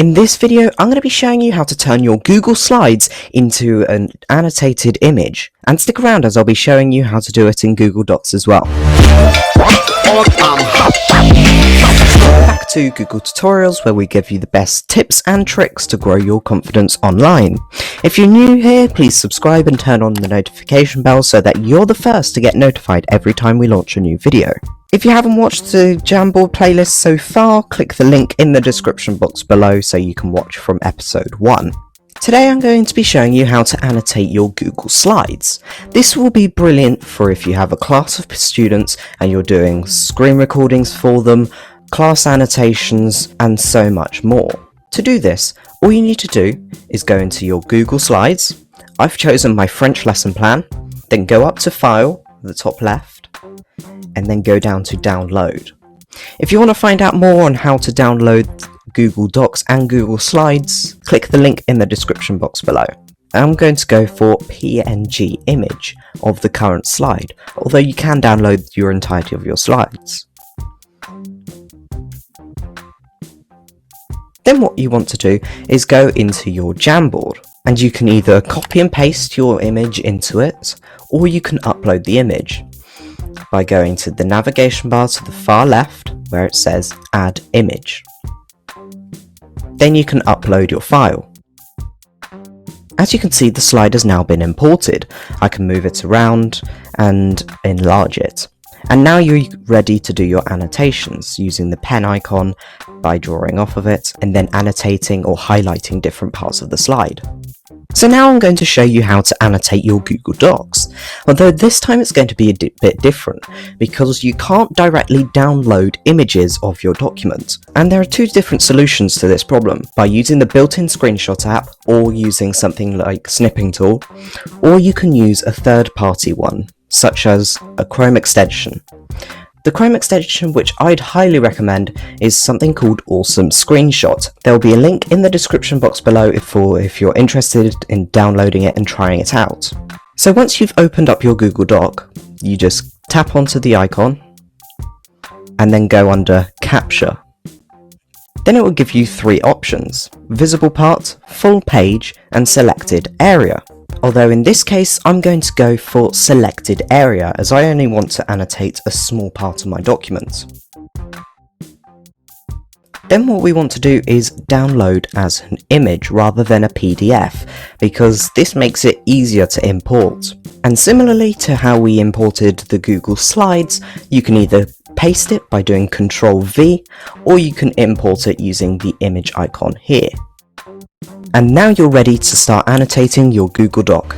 In this video, I'm going to be showing you how to turn your Google Slides into an annotated image. And stick around as I'll be showing you how to do it in Google Docs as well. Back to Google Tutorials, where we give you the best tips and tricks to grow your confidence online. If you're new here, please subscribe and turn on the notification bell so that you're the first to get notified every time we launch a new video. If you haven't watched the Jamboard playlist so far, click the link in the description box below so you can watch from episode 1. Today I'm going to be showing you how to annotate your Google Slides. This will be brilliant for if you have a class of students and you're doing screen recordings for them, class annotations, and so much more. To do this, all you need to do is go into your Google Slides. I've chosen my French lesson plan, then go up to File, at the top left, and then go down to Download. If you want to find out more on how to download Google Docs and Google Slides, click the link in the description box below. I'm going to go for PNG image of the current slide, although you can download your entirety of your slides. Then what you want to do is go into your Jamboard, and you can either copy and paste your image into it, or you can upload the image by going to the navigation bar to the far left where it says Add Image. Then you can upload your file. As you can see, the slide has now been imported. I can move it around and enlarge it. And now you're ready to do your annotations using the pen icon by drawing off of it and then annotating or highlighting different parts of the slide. So now I'm going to show you how to annotate your Google Docs, although this time it's going to be a bit different because you can't directly download images of your document. And there are two different solutions to this problem, by using the built-in screenshot app or using something like Snipping Tool, or you can use a third-party one, such as a Chrome extension. The Chrome extension which I'd highly recommend is something called Awesome Screenshot. There will be a link in the description box below if you're interested in downloading it and trying it out. So once you've opened up your Google Doc, you just tap onto the icon and then go under Capture. Then it will give you three options: Visible Part, Full Page, and Selected Area. Although in this case, I'm going to go for Selected Area as I only want to annotate a small part of my document. Then what we want to do is download as an image rather than a PDF, because this makes it easier to import. And similarly to how we imported the Google Slides, you can either paste it by doing Ctrl+V, or you can import it using the image icon here. And now you're ready to start annotating your Google Doc.